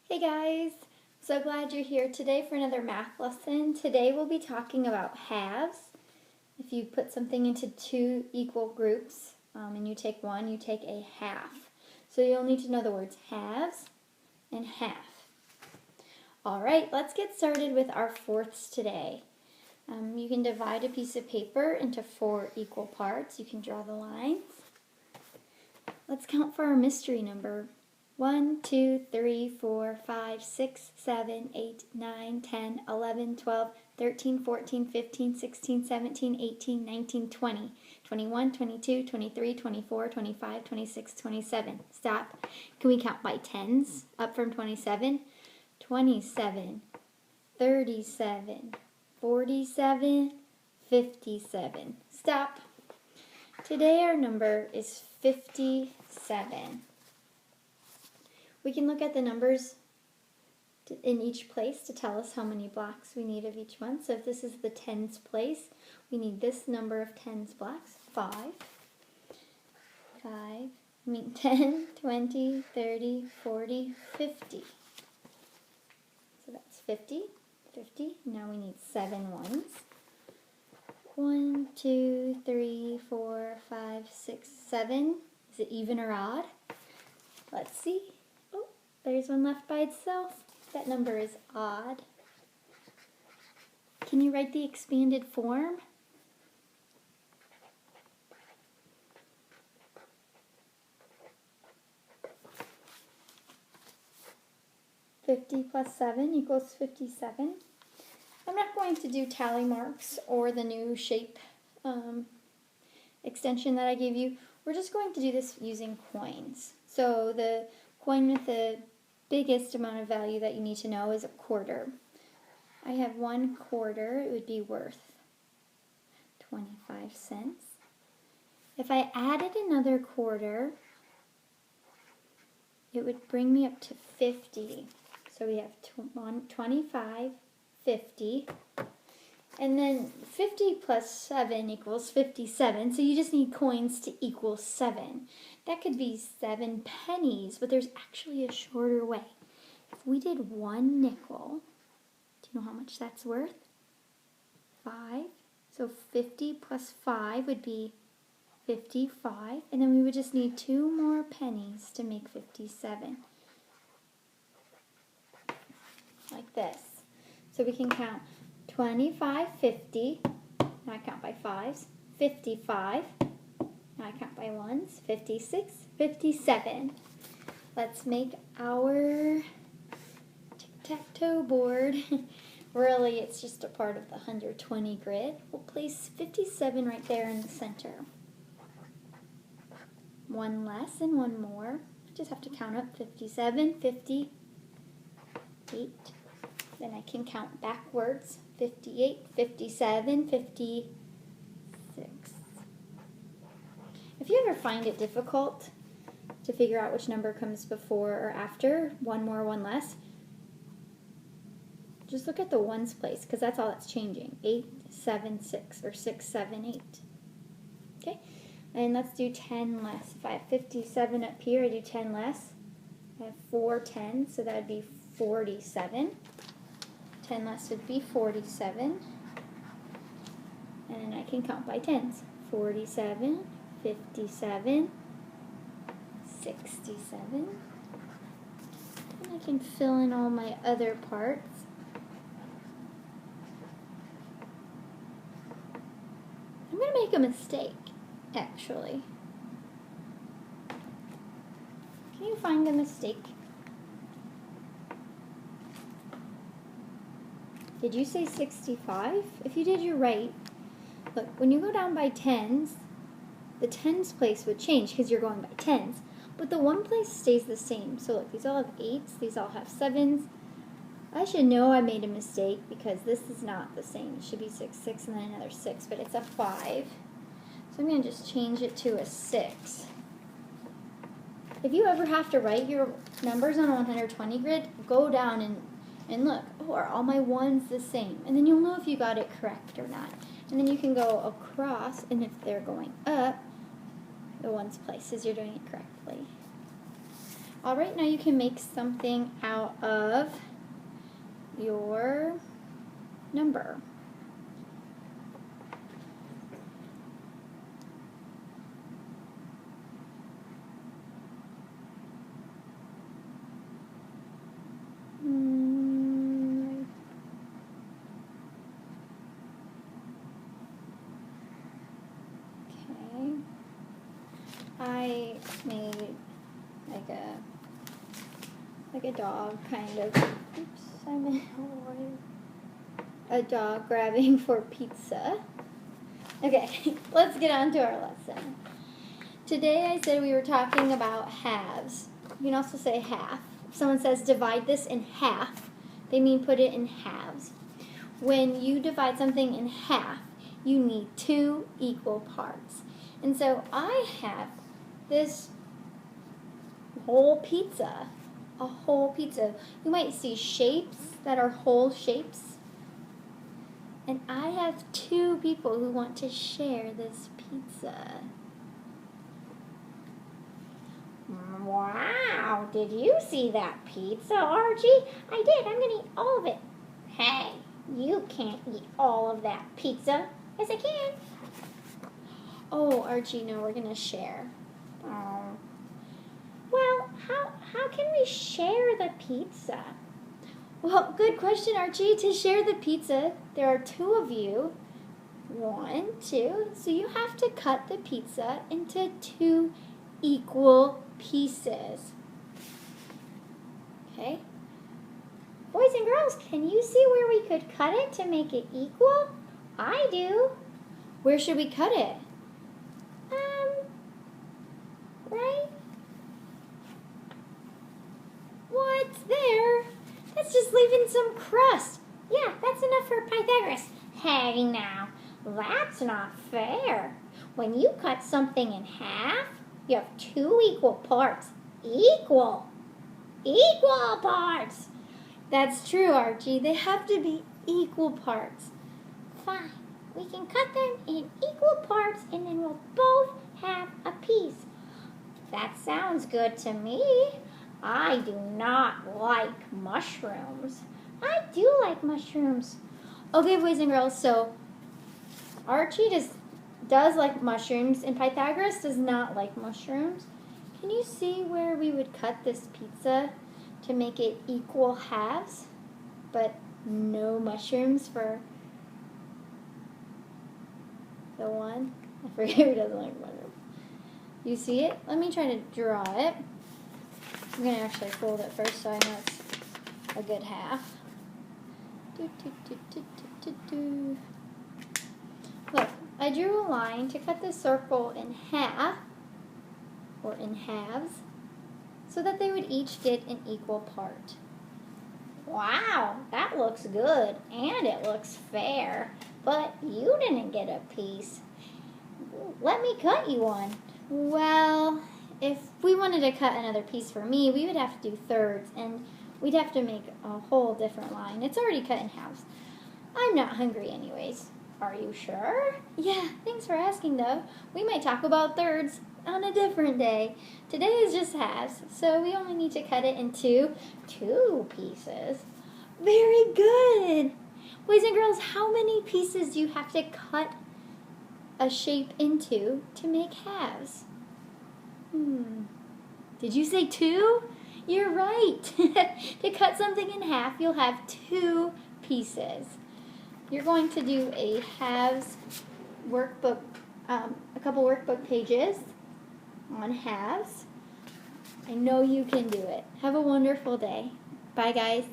Hey guys, so glad you're here today for another math lesson. Today we'll be talking about halves. If you put something into two equal groups and you take one, you take a half. So you'll need to know the words halves and half. Alright, let's get started with our fourths today. You can divide a piece of paper into 4 equal parts. You can draw the lines. Let's count for our mystery number. 1, 2, 3, 4, 5, 6, 7, 8, 9, 10, 11, 12, 13, 14, 15, 16, 17, 18, 19, 20, 21, 22, 23, 24, 25, 26, 27. Stop. Can we count by tens up from 27? 27, 37, 47, 57. Stop. Today our number is 57. We can look at the numbers in each place to tell us how many blocks we need of each one. So if this is the tens place, we need this number of tens blocks, 10, 20, 30, 40, 50. So that's 50, 50. Now we need 7 ones. 1, 2, 3, 4, 5, 6, 7. Is it even or odd? Let's see. Oh, there's one left by itself. That number is odd. Can you write the expanded form? $50 plus 7 equals 57. I'm not going to do tally marks or the new shape extension that I gave you. We're just going to do this using coins. So the coin with the biggest amount of value that you need to know is a quarter. I have 1 quarter. It would be worth 25 cents. If I added another quarter, it would bring me up to 50. So we have 25, 50. And then 50 plus 7 equals 57. So you just need coins to equal 7. That could be 7 pennies, but there's actually a shorter way. If we did 1 nickel, do you know how much that's worth? 5. So 50 plus 5 would be 55. And then we would just need 2 more pennies to make 57. Like this. So we can count 25, 50. Now I count by 5s. 55. Now I count by 1s. 56, 57. Let's make our tic-tac-toe board. Really, it's just a part of the 120 grid. We'll place 57 right there in the center. 1 less and 1 more. Just have to count up 57, 58. Then I can count backwards. 58, 57, 56. If you ever find it difficult to figure out which number comes before or after, 1 more, 1 less, just look at the ones place because that's all that's changing. 8, 7, 6, or 6, 7, 8. Okay, and let's do 10 less. If I have 57 up here, I do 10 less. I have 4 10s, so that would be 47. 10 less would be 47. And I can count by tens. 47, 57, 67. And I can fill in all my other parts. I'm going to make a mistake, actually. Can you find the mistake? Did you say 65? If you did, you're right. Look, when you go down by tens, the tens place would change because you're going by tens. But the one place stays the same. So look, these all have 8s, these all have 7s. I should know I made a mistake because this is not the same. It should be 6, 6, and then another 6, but it's a 5. So I'm going to just change it to a 6. If you ever have to write your numbers on a 120 grid, go down and look, oh, are all my ones the same? And then you'll know if you got it correct or not. And then you can go across, and if they're going up, the ones places, you're doing it correctly. All right, now you can make something out of your number. Okay. I made like a dog kind of. Oops, I made a dog grabbing for pizza. Okay, let's get on to our lesson. Today I said we were talking about halves. You can also say half. If someone says divide this in half, they mean put it in halves. When you divide something in half, you need 2 equal parts. And so I have this whole pizza, a whole pizza. You might see shapes that are whole shapes. And I have 2 people who want to share this pizza. Wow, did you see that pizza, Archie? I did. I'm going to eat all of it. Hey, you can't eat all of that pizza. Yes, I can. Oh, Archie, no, we're going to share. Oh. Well, how can we share the pizza? Well, good question, Archie. To share the pizza, there are 2 of you. 1, 2. So you have to cut the pizza into 2 equal pieces. Okay? Boys and girls, can you see where we could cut it to make it equal? I do. Where should we cut it? Right? What's there? That's just leaving some crust. Yeah, that's enough for Pythagoras. Hey now, that's not fair. When you cut something in half, you have 2 equal parts. Equal parts. That's true, Archie. They have to be equal parts. Fine. We can cut them in equal parts and then we'll both have a piece. That sounds good to me. I do not like mushrooms. I do like mushrooms. Okay, boys and girls, so Archie does like mushrooms and Pythagoras does not like mushrooms. Can you see where we would cut this pizza to make it equal halves, but no mushrooms for the one? I forget who doesn't like mushrooms. You see it? Let me try to draw it. I'm going to actually fold it first so I know it's a good half. Look, I drew a line to cut this circle in half, or in halves, so that they would each get an equal part. Wow, that looks good, and it looks fair, but you didn't get a piece. Let me cut you one. Well, if we wanted to cut another piece for me, we would have to do thirds, and we'd have to make a whole different line. It's already cut in halves. I'm not hungry anyways. Are you sure? Yeah, thanks for asking though. We might talk about thirds on a different day. Today is just halves, so we only need to cut it into 2 pieces. Very good. Boys and girls, how many pieces do you have to cut a shape into to make halves? Did you say 2? You're right. To cut something in half, you'll have 2 pieces. You're going to do a halves workbook, a couple workbook pages on halves. I know you can do it. Have a wonderful day. Bye, guys.